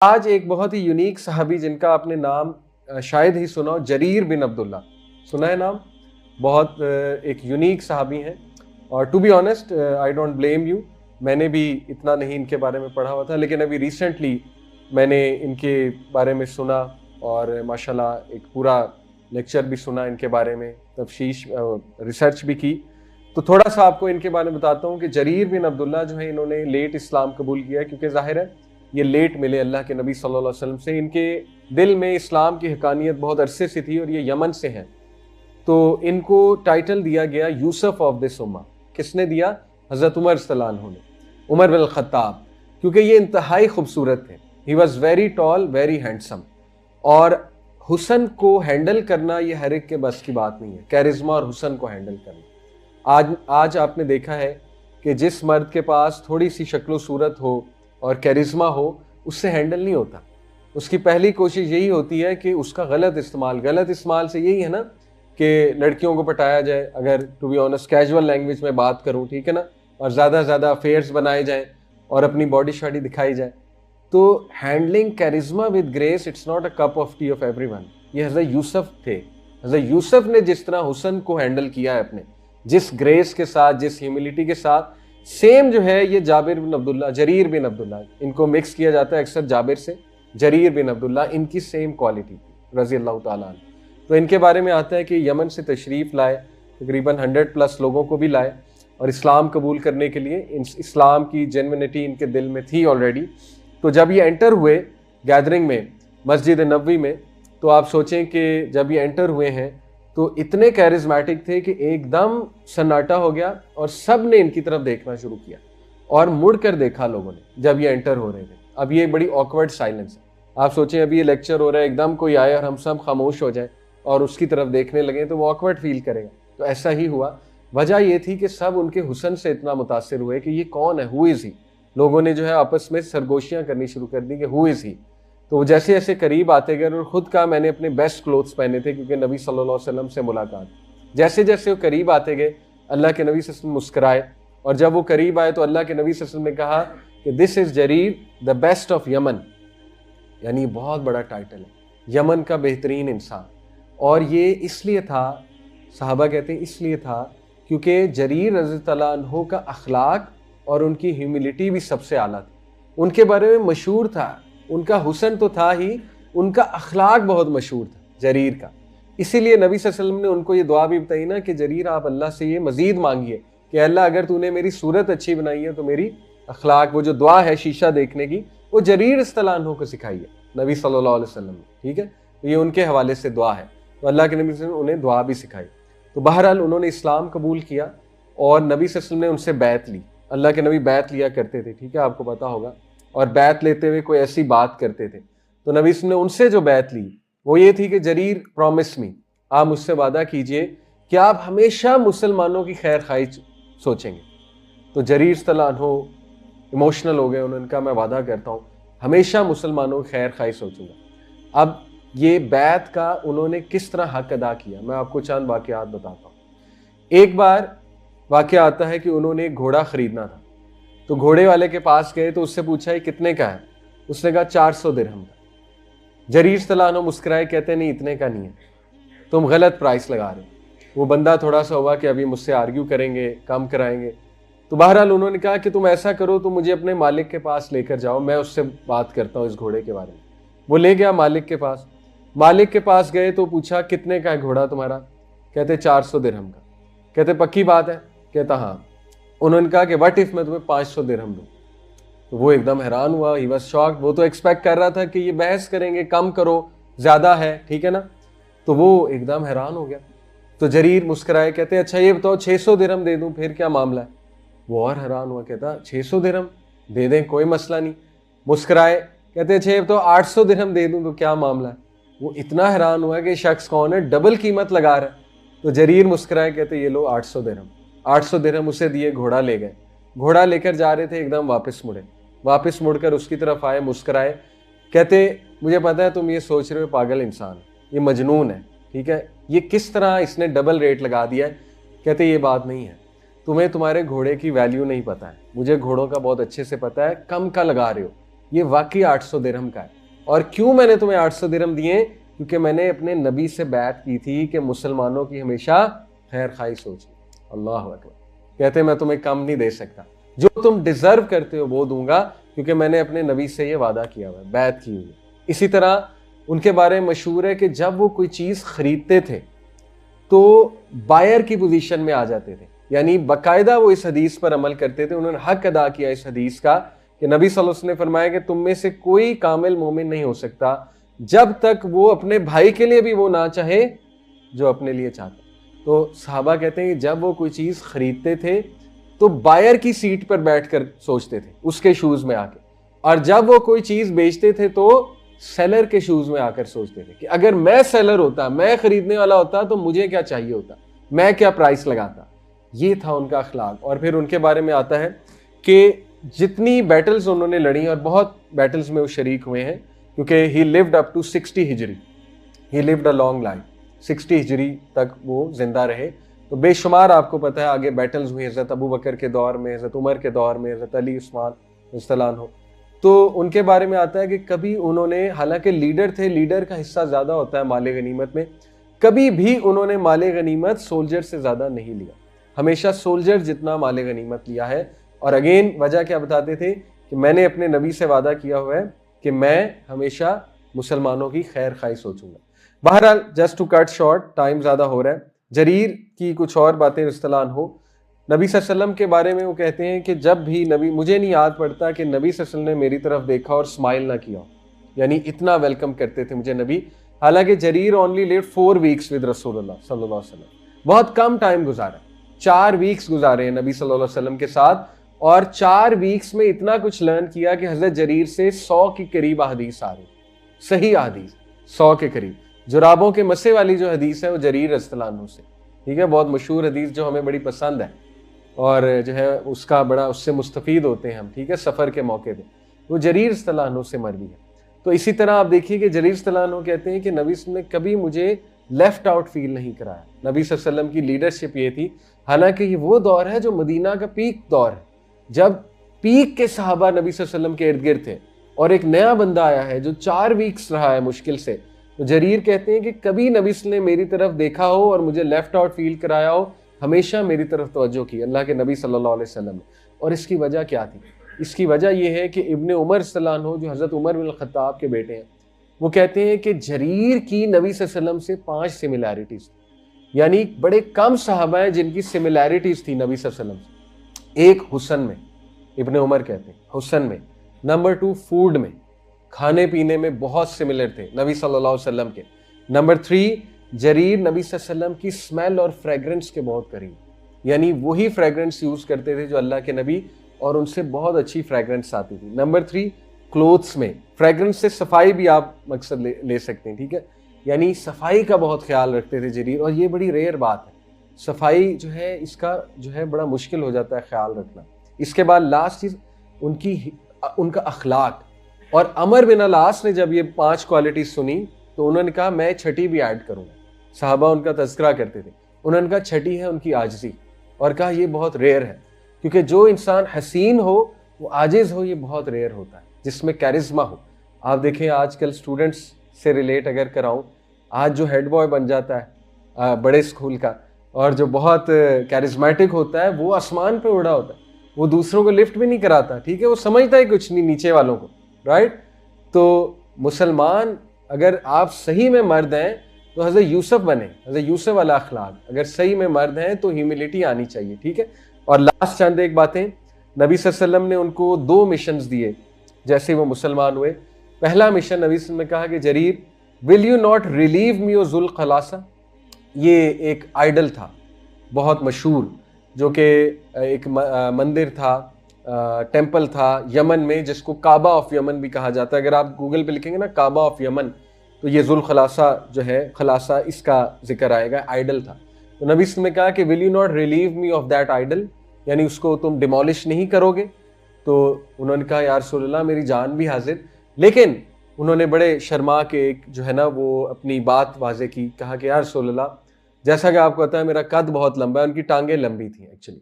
آج ایک بہت ہی یونیک صحابی جن کا آپ نے نام شاید ہی سنا ہو، جریر بن عبداللہ، سنا ہے نام؟ بہت ایک یونیک صحابی ہیں، اور to be honest I don't blame you, میں نے بھی اتنا نہیں ان کے بارے میں پڑھا ہوا تھا، لیکن ابھی ریسنٹلی میں نے ان کے بارے میں سنا اور ماشاءاللہ ایک پورا لیکچر بھی سنا ان کے بارے میں، تفتیش ریسرچ بھی کی. تو تھوڑا سا آپ کو ان کے بارے میں بتاتا ہوں کہ جریر بن عبداللہ جو ہے انہوں نے لیٹ اسلام قبول کیا، کیونکہ ظاہر ہے یہ لیٹ ملے اللہ کے نبی صلی اللہ علیہ وسلم سے. ان کے دل میں اسلام کی حقانیت بہت عرصے سے تھی اور یہ یمن سے ہیں. تو ان کو ٹائٹل دیا گیا یوسف آف دس امہ. کس نے دیا؟ حضرت عمر صلی اللہ عنہ نے، عمر بن الخطاب، کیونکہ یہ انتہائی خوبصورت تھے. He was very tall, very handsome, اور حسن کو ہینڈل کرنا یہ ہر ایک کے بس کی بات نہیں ہے. کیرزما اور حسن کو ہینڈل کرنا، آج آپ نے دیکھا ہے کہ جس مرد کے پاس تھوڑی سی شکل و صورت ہو اور کیرزما ہو، اس سے ہینڈل نہیں ہوتا. اس کی پہلی کوشش یہی ہوتی ہے کہ اس کا غلط استعمال سے یہی ہے نا کہ لڑکیوں کو پٹایا جائے، اگر to be honest casual language میں بات کروں، ٹھیک ہے نا، اور زیادہ زیادہ افیئرز بنائے جائیں اور اپنی باڈی شاڈی دکھائی جائے. تو handling charisma with grace it's not a cup of tea of everyone. یہ حضرت یوسف تھے. حضرت یوسف نے جس طرح حسن کو ہینڈل کیا ہے اپنے، جس گریس کے ساتھ، جس ہیوملٹی کے ساتھ، سیم جو ہے یہ جابر بن عبداللہ، جریر بن عبداللہ، ان کو مکس کیا جاتا ہے اکثر جابر سے. جریر بن عبداللہ ان کی سیم کوالٹی تھی رضی اللہ تعالیٰ عنہ. تو ان کے بارے میں آتا ہے کہ یمن سے تشریف لائے، تقریباً 100+ لوگوں کو بھی لائے، اور اسلام قبول کرنے کے لیے اسلام کی جینوینٹی ان کے دل میں تھی آلریڈی. تو جب یہ انٹر ہوئے گیدرنگ میں مسجد نبوی میں، تو آپ سوچیں کہ جب یہ انٹر ہوئے ہیں تو اتنے کیرزمیٹک تھے کہ ایک دم سناٹا ہو گیا اور سب نے ان کی طرف دیکھنا شروع کیا اور مڑ کر دیکھا لوگوں نے جب یہ انٹر ہو رہے تھے. اب یہ بڑی آکورڈ سائلنس ہے. آپ سوچیں ابھی یہ لیکچر ہو رہا ہے، ایک دم کوئی آئے اور ہم سب خاموش ہو جائیں اور اس کی طرف دیکھنے لگیں تو وہ آکورڈ فیل کرے گا. تو ایسا ہی ہوا. وجہ یہ تھی کہ سب ان کے حسن سے اتنا متاثر ہوئے کہ یہ کون ہے، ہو از ہی. لوگوں نے جو ہے آپس میں سرگوشیاں کرنی شروع کر دی کہ ہو از ہی. تو وہ جیسے جیسے قریب آتے گئے، اور خود کا میں نے اپنے بیسٹ کلوتھس پہنے تھے کیونکہ نبی صلی اللہ علیہ وسلم سے ملاقات. جیسے جیسے وہ قریب آتے گئے اللہ کے نبی صلی اللہ علیہ وسلم مسکرائے، اور جب وہ قریب آئے تو اللہ کے نبی صلی اللہ علیہ وسلم نے کہا کہ دس از جریر دا بیسٹ آف یمن. یعنی بہت بڑا ٹائٹل ہے، یمن کا بہترین انسان. اور یہ اس لیے تھا، صحابہ کہتے ہیں اس لیے تھا کیونکہ جریر رضی اللہ عنہ کا اخلاق اور ان کی ہیوملٹی بھی سب سے اعلیٰ تھی. ان کے بارے میں مشہور تھا، ان کا حسن تو تھا ہی، ان کا اخلاق بہت مشہور تھا جریر کا. اسی لیے نبی صلی اللہ علیہ وسلم نے ان کو یہ دعا بھی بتائی نا کہ جریر آپ اللہ سے یہ مزید مانگیے کہ اللہ اگر تو نے میری صورت اچھی بنائی ہے تو میری اخلاق، وہ جو دعا ہے شیشہ دیکھنے کی، وہ جریر رضی اللہ عنہ کو سکھائی ہے نبی صلی اللہ علیہ وسلم نے. ٹھیک ہے، یہ ان کے حوالے سے دعا ہے. تو اللہ کے نبی صلی اللہ علیہ وسلم نے انہیں دعا بھی سکھائی. تو بہرحال انہوں نے اسلام قبول کیا اور نبی صلی اللہ علیہ وسلم نے ان سے بیعت لی. اللہ کے نبی بیعت لیا کرتے تھے، ٹھیک ہے، آپ کو پتا ہوگا، اور بیعت لیتے ہوئے کوئی ایسی بات کرتے تھے. تو نبی صلی اللہ علیہ وسلم نے ان سے جو بیعت لی وہ یہ تھی کہ جریر پرومس می، آپ مجھ سے وعدہ کیجئے کہ آپ ہمیشہ مسلمانوں کی خیر خواہی سوچیں گے. تو جریر صلی اللہ عنہ ایموشنل ہو گئے، انہوں نے کہا میں وعدہ کرتا ہوں ہمیشہ مسلمانوں کی خیر خواہی سوچوں گا. اب یہ بیعت کا انہوں نے کس طرح حق ادا کیا، میں آپ کو چند واقعات بتاتا ہوں. ایک بار واقعہ آتا ہے کہ انہوں نے ایک گھوڑا خریدنا تھا. تو گھوڑے والے کے پاس گئے تو اس سے پوچھا یہ کتنے کا ہے؟ اس نے کہا 400 درہم کا. جریر صلی اللہ عنہ مسکرائے، کہتے نہیں اتنے کا نہیں ہے، تم غلط پرائس لگا رہے ہو. وہ بندہ تھوڑا سا ہوا کہ ابھی مجھ سے آرگیو کریں گے، کم کرائیں گے. تو بہرحال انہوں نے کہا کہ تم ایسا کرو تو مجھے اپنے مالک کے پاس لے کر جاؤ، میں اس سے بات کرتا ہوں اس گھوڑے کے بارے میں. وہ لے گیا مالک کے پاس. مالک کے پاس گئے تو پوچھا کتنے کا ہے گھوڑا تمہارا؟ کہتے 400 درہم کا. کہتے پکی بات ہے؟ کہتا ہاں. انہوں نے کہا کہ وٹ اف میں تمہیں 500 درہم دوں؟ تو وہ ایک دم حیران ہوا، ہی واز شاکڈ. وہ تو ایکسپیکٹ کر رہا تھا کہ یہ بحث کریں گے، کم کرو، زیادہ ہے، ٹھیک ہے نا. تو وہ ایک دم حیران ہو گیا. تو جریر مسکرائے، کہتے اچھا یہ بتاؤ 600 درہم دے دوں پھر کیا معاملہ ہے؟ وہ اور حیران ہوا، کہتا 600 درہم دے دیں کوئی مسئلہ نہیں. مسکرائے، کہتے اچھا یہ بتاؤ 800 درہم دے دوں تو کیا معاملہ ہے؟ وہ اتنا حیران ہوا کہ شخص کون ہے، ڈبل قیمت لگا رہا ہے. تو جریر مسکرائے، کہتے یہ لو 800 درہم. 800 درہم اسے دیے، گھوڑا لے گئے. گھوڑا لے کر جا رہے تھے، ایک دم واپس مڑ کر اس کی طرف آئے، مسکرائے. کہتے مجھے پتا ہے تم یہ سوچ رہے ہو پاگل انسان، یہ مجنون ہے، ٹھیک ہے، یہ کس طرح اس نے ڈبل ریٹ لگا دیا ہے. کہتے یہ بات نہیں ہے، تمہیں تمہارے گھوڑے کی ویلیو نہیں پتا ہے، مجھے گھوڑوں کا بہت اچھے سے پتا ہے، کم کا لگا رہے ہو. یہ واقعی 800 درہم کا ہے. اور کیوں میں نے تمہیں 800 درہم دیے؟ کیونکہ میں نے اپنے نبی سے بیعت کی تھی کہ مسلمانوں کی ہمیشہ خیر خواہی سوچی. اللہ اکبر. کہتے ہیں میں تمہیں کم نہیں دے سکتا, جو تم ڈیزرو کرتے ہو وہ دوں گا, کیونکہ میں نے اپنے نبی سے یہ وعدہ کیا ہوا ہے, بیعت کی ہوئی ہے. اسی طرح ان کے بارے میں مشہور ہے کہ جب وہ کوئی چیز خریدتے تھے تو بائر کی پوزیشن میں آ جاتے تھے, یعنی باقاعدہ وہ اس حدیث پر عمل کرتے تھے. انہوں نے حق ادا کیا اس حدیث کا کہ نبی صلی اللہ علیہ وسلم نے فرمایا کہ تم میں سے کوئی کامل مومن نہیں ہو سکتا جب تک وہ اپنے بھائی کے لیے بھی وہ نہ چاہے جو اپنے لیے چاہتا. تو صحابہ کہتے ہیں کہ جب وہ کوئی چیز خریدتے تھے تو بائر کی سیٹ پر بیٹھ کر سوچتے تھے, اس کے شوز میں آ کے, اور جب وہ کوئی چیز بیچتے تھے تو سیلر کے شوز میں آ کر سوچتے تھے کہ اگر میں سیلر ہوتا, میں خریدنے والا ہوتا تو مجھے کیا چاہیے ہوتا, میں کیا پرائس لگاتا. یہ تھا ان کا اخلاق. اور پھر ان کے بارے میں آتا ہے کہ جتنی بیٹلز انہوں نے لڑی, اور بہت بیٹلز میں وہ شریک ہوئے ہیں, کیونکہ ہی لیوڈ اپ ٹو 60 ہجری, ہی لیوڈ اے لانگ لائف, 60 ہجری تک وہ زندہ رہے. تو بے شمار آپ کو پتہ ہے آگے بیٹلز ہوئی, حضرت ابو بکر کے دور میں, حضرت عمر کے دور میں, حضرت علی عثمان رضی اللہ عنہ. تو ان کے بارے میں آتا ہے کہ کبھی انہوں نے, حالانکہ لیڈر تھے, لیڈر کا حصہ زیادہ ہوتا ہے مال غنیمت میں, کبھی بھی انہوں نے مال غنیمت سولجر سے زیادہ نہیں لیا, ہمیشہ سولجر جتنا مال غنیمت لیا ہے. اور اگین وجہ کیا بتاتے تھے کہ میں نے اپنے نبی سے وعدہ کیا ہوا ہے کہ میں ہمیشہ مسلمانوں کی خیر خواہی سوچوں گا. بہرحال just to cut short, time زیادہ ہو رہا ہے. جریر کی کچھ اور باتیں اصطلاح ہو. نبی صلی اللہ علیہ وسلم کے بارے میں وہ کہتے ہیں کہ جب بھی نبی, مجھے نہیں یاد پڑتا کہ نبی صلی اللہ علیہ وسلم نے میری طرف دیکھا اور اسمائل نہ کیا, یعنی اتنا ویلکم کرتے تھے مجھے نبی. حالانکہ جریر اونلی لیڈ 4 weeks ود رسول اللہ صلی اللہ علیہ وسلم, بہت کم ٹائم گزارا, 4 weeks گزارے ہیں نبی صلی اللہ علیہ وسلم کے ساتھ, اور 4 weeks میں اتنا کچھ لرن کیا کہ حضرت جریر سے 100 کے قریب احادیث آ رہی, صحیح احادیث 100 کے قریب. جرابوں کے مسے والی جو حدیث ہے وہ جریر رضی اللہ عنہ سے, ٹھیک ہے, بہت مشہور حدیث جو ہمیں بڑی پسند ہے, اور جو ہے اس کا بڑا اس سے مستفید ہوتے ہیں ہم, ٹھیک ہے, سفر کے موقع پہ. وہ جریر رضی اللہ عنہ سے مروی ہے. تو اسی طرح آپ دیکھیے کہ جریر رضی اللہ عنہ کہتے ہیں کہ نبی صلی اللہ علیہ وسلم نے کبھی مجھے لیفٹ آؤٹ فیل نہیں کرایا. نبی صلی اللہ علیہ وسلم کی لیڈرشپ یہ تھی, حالانکہ یہ وہ دور ہے جو مدینہ کا پیک دور ہے, جب پیک کے صحابہ نبی صلی اللہ علیہ وسلم کے ارد گرد تھے, اور ایک نیا بندہ آیا ہے جو 4 weeks رہا ہے مشکل سے. تو جریر کہتے ہیں کہ کبھی نبی صلی اللہ علیہ وسلم نے میری طرف دیکھا ہو اور مجھے لیفٹ آؤٹ فیل کرایا ہو, ہمیشہ میری طرف توجہ کی اللہ کے نبی صلی اللہ علیہ وسلم نے. اور اس کی وجہ کیا تھی؟ اس کی وجہ یہ ہے کہ ابن عمر صلی اللہ عنہ, جو حضرت عمر بن الخطاب کے بیٹے ہیں, وہ کہتے ہیں کہ جریر کی نبی صلی اللہ علیہ وسلم سے 5 سملیرٹیز, یعنی بڑے کم صحابہ ہیں جن کی سملیرٹیز تھی نبی صلی اللہ علیہ وسلم سے. ایک حسن میں, ابن عمر کہتے ہیں حسن میں. نمبر 2 فوڈ میں, کھانے پینے میں بہت سملر تھے نبی صلی اللہ علیہ وسلم کے. نمبر 3 جریر نبی صلی اللہ علیہ وسلم کی اسمیل اور فریگرنس کے بہت قریب, یعنی وہی فریگرنس یوز کرتے تھے جو اللہ کے نبی, اور ان سے بہت اچھی فریگرنس آتی تھی. نمبر 3 کلوتھس میں, فریگرنس سے صفائی بھی آپ مقصد لے سکتے ہیں, ٹھیک ہے, یعنی صفائی کا بہت خیال رکھتے تھے جریر, اور یہ بڑی ریئر بات ہے, صفائی جو ہے اس کا جو ہے بڑا مشکل ہو جاتا ہے خیال رکھنا. اس کے بعد لاسٹ چیز ان کا اخلاق. اور عمر بن العاص نے جب یہ 5 کوالٹیز سنی تو انہوں نے کہا میں 6ٹھی بھی ایڈ کروں گا. صحابہ ان کا تذکرہ کرتے تھے, انہوں نے کہا 6ٹھی ہے ان کی عاجزی, اور کہا یہ بہت ریئر ہے, کیونکہ جو انسان حسین ہو وہ عاجز ہو, یہ بہت ریئر ہوتا ہے, جس میں کیرزما ہو. آپ دیکھیں آج کل اسٹوڈنٹس سے ریلیٹ اگر کراؤں, آج جو ہیڈ بوائے بن جاتا ہے بڑے اسکول کا, اور جو بہت کیرزمیٹک ہوتا ہے, وہ آسمان پہ اڑا ہوتا ہے, وہ دوسروں کو لفٹ بھی نہیں کراتا, ٹھیک ہے, وہ سمجھتا ہے کچھ نہیں نیچے والوں کو, رائٹ. تو مسلمان اگر آپ صحیح میں مرد ہیں تو حضرت یوسف بنے, حضرت یوسف والا اخلاق. اگر صحیح میں مرد ہیں تو ہیوملٹی آنی چاہیے, ٹھیک ہے. اور لاسٹ چند ایک باتیں, نبی صلی اللہ علیہ وسلم نے ان کو 2 مشنز دیے جیسے وہ مسلمان ہوئے. پہلا مشن نبی صلی اللہ علیہ وسلم نے کہا کہ جریر ول یو ناٹ ریلیو می او ذو الخلاصہ. یہ ایک آئیڈل تھا بہت مشہور, جو کہ ایک مندر تھا, ٹیمپل تھا یمن میں, جس کو کعبہ آف یمن بھی کہا جاتا ہے. اگر آپ گوگل پہ لکھیں گے نا کعبہ آف یمن, تو یہ ذو الخلاصہ جو ہے, خلاصہ اس کا ذکر آئے گا, آئیڈل تھا. تو نبی صلی اللہ علیہ وسلم نے کہا کہ will you not relieve me of that idol, یعنی اس کو تم ڈیمولش نہیں کرو گے. تو انہوں نے کہا یا رسول اللہ میری جان بھی حاضر. لیکن انہوں نے بڑے شرما کے ایک جو ہے نا وہ اپنی بات واضح کی, کہا کہ یا رسول اللہ جیسا کہ آپ کو پتا ہے میرا قد بہت لمبا ہے, ان کی ٹانگیں لمبی تھیں ایکچولی,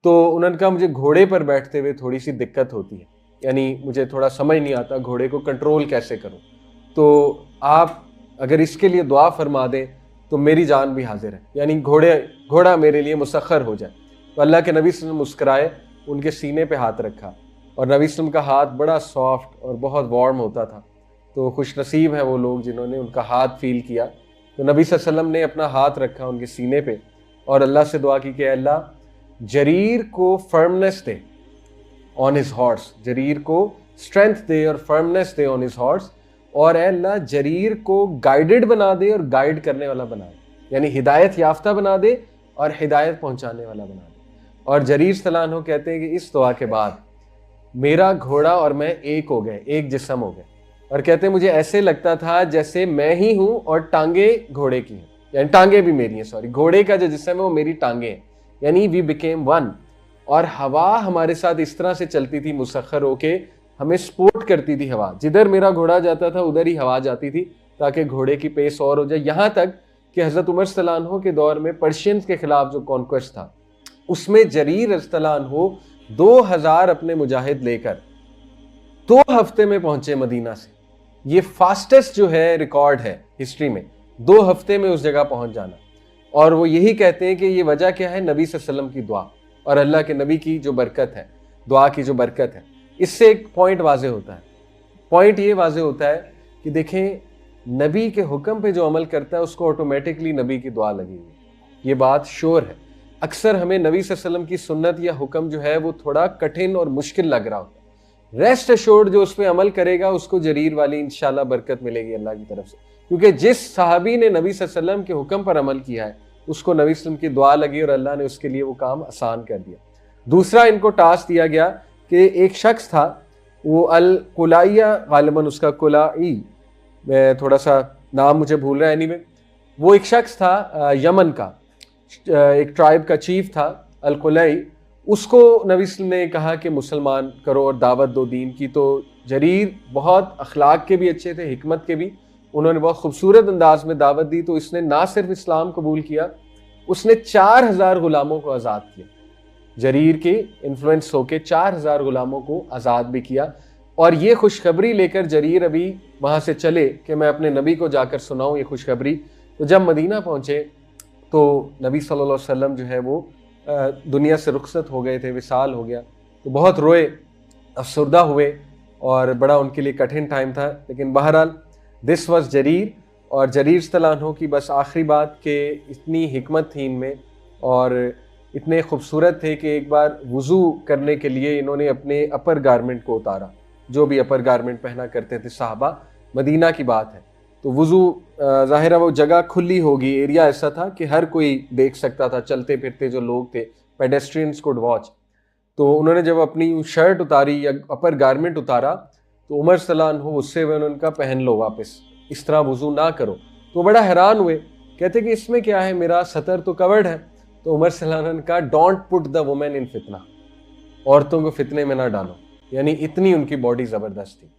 تو انہوں نے کہا مجھے گھوڑے پر بیٹھتے ہوئے تھوڑی سی دقت ہوتی ہے. یعنی مجھے تھوڑا سمجھ نہیں آتا گھوڑے کو کنٹرول کیسے کروں, تو آپ اگر اس کے لیے دعا فرما دیں تو میری جان بھی حاضر ہے, یعنی گھوڑا میرے لیے مسخر ہو جائے. تو اللہ کے نبی صلی اللہ علیہ وسلم مسکرائے, ان کے سینے پہ ہاتھ رکھا, اور نبی صلی اللہ علیہ وسلم کا ہاتھ بڑا سافٹ اور بہت وارم ہوتا تھا. تو خوش نصیب ہیں وہ لوگ جنہوں نے ان کا ہاتھ فیل کیا. تو نبی صلی اللہ علیہ وسلم نے اپنا ہاتھ رکھا ان کے سینے پہ اور اللہ سے دعا کی کہ اللہ جریر کو فرمنس دے آن ہز ہارس, جریر کو اسٹرینتھ دے اور فرمنس دے آن ہز ہارس, اور اے اللہ جریر کو گائیڈڈ بنا دے اور گائیڈ کرنے والا بنا دے, یعنی ہدایت یافتہ بنا دے اور ہدایت پہنچانے والا بنا دے. اور جریر صلی اللہ عنہ کہتے ہیں کہ اس دعا کے بعد میرا گھوڑا اور میں ایک ہو گئے, ایک جسم ہو گئے, اور کہتے ہیں مجھے ایسے لگتا تھا جیسے میں ہی ہوں اور ٹانگیں گھوڑے کی ہیں, یعنی ٹانگیں بھی میری ہیں, سوری گھوڑے کا جو جسم ہے وہ میری ٹانگیں ہیں, یعنی وی بیکیم ون. اور ہوا ہمارے ساتھ اس طرح سے چلتی تھی مسخر ہو کے, ہمیں سپورٹ کرتی تھی ہوا, جدھر میرا گھوڑا جاتا تھا ادھر ہی ہوا جاتی تھی تاکہ گھوڑے کی پیس اور ہو جائے. یہاں تک کہ حضرت عمر صلی اللہ عنہ کے دور میں پرشینز کے خلاف جو کانکویسٹ تھا اس میں جریر رضی اللہ عنہ 2000 اپنے مجاہد لے کر 2 ہفتے میں پہنچے مدینہ سے. یہ فاسٹسٹ جو ہے ریکارڈ ہے ہسٹری میں, 2 ہفتے میں اس جگہ پہنچ جانا. اور وہ یہی کہتے ہیں کہ یہ وجہ کیا ہے, نبی صلی اللہ علیہ وسلم کی دعا اور اللہ کے نبی کی جو برکت ہے, دعا کی جو برکت ہے. اس سے ایک پوائنٹ واضح ہوتا ہے, پوائنٹ یہ واضح ہوتا ہے کہ دیکھیں نبی کے حکم پہ جو عمل کرتا ہے اس کو آٹومیٹکلی نبی کی دعا لگی ہوئی, یہ بات شور ہے. اکثر ہمیں نبی صلی اللہ علیہ وسلم کی سنت یا حکم جو ہے وہ تھوڑا کٹھن اور مشکل لگ رہا ہوتا ہے. ریسٹ ایشورڈ جو اس پہ عمل کرے گا اس کو جریر والی انشاءاللہ برکت ملے گی اللہ کی طرف سے, کیونکہ جس صحابی نے نبی صلی اللہ علیہ وسلم کے حکم پر عمل کیا ہے اس کو نبی صلی اللہ علیہ وسلم کی دعا لگی اور اللہ نے اس کے لیے وہ کام آسان کر دیا. دوسرا ان کو ٹاسک دیا گیا کہ ایک شخص تھا, وہ القلائیہ غالباً اس کا قلائی, میں تھوڑا سا نام مجھے بھول رہا ہے, anyway وہ ایک شخص تھا یمن کا, ایک ٹرائب کا چیف تھا القلائی. اس کو نبی صلی اللہ علیہ وسلم نے کہا کہ مسلمان کرو اور دعوت دو دین کی. تو جریر بہت اخلاق کے بھی اچھے تھے, حکمت کے بھی, انہوں نے بہت خوبصورت انداز میں دعوت دی. تو اس نے نہ صرف اسلام قبول کیا, اس نے 4000 غلاموں کو آزاد کیا. جریر کے انفلوئنس ہو کے 4000 غلاموں کو آزاد بھی کیا. اور یہ خوشخبری لے کر جریر ابھی وہاں سے چلے کہ میں اپنے نبی کو جا کر سناؤں یہ خوشخبری. تو جب مدینہ پہنچے تو نبی صلی اللہ علیہ وسلم جو ہے وہ دنیا سے رخصت ہو گئے تھے, وصال ہو گیا. تو بہت روئے, افسردہ ہوئے, اور بڑا ان کے لیے کٹھن ٹائم تھا. لیکن بہرحال دس واز جریر. اور جریر صلی اللہ عنہ کی بس آخری بات کہ اتنی حکمت تھی ان میں اور اتنے خوبصورت تھے کہ ایک بار وضو کرنے کے لیے انہوں نے اپنے اپر گارمنٹ کو اتارا, جو بھی اپر گارمنٹ پہنا کرتے تھے صحابہ, مدینہ کی بات ہے. تو وضو ظاہر ہے وہ جگہ کھلی ہوگی, ایریا ایسا تھا کہ ہر کوئی دیکھ سکتا تھا, چلتے پھرتے جو لوگ تھے پیڈیسٹرینز کوڈ واچ. تو انہوں نے جب اپنی شرٹ اتاری یا اپر گارمنٹ اتارا تو عمر صلی اللہ عنہ غصے ہوئے, انہوں نے کہا پہن لو واپس, اس طرح وضو نہ کرو. تو بڑا حیران ہوئے, کہتے کہ اس میں کیا ہے, میرا سطر تو کورڈ ہے. تو عمر صلی اللہ علیہ وسلم نے کہا ڈونٹ پٹ دا وومن ان فتنہ, عورتوں کو فتنے میں نہ ڈالو, یعنی اتنی ان کی باڈی زبردست تھی.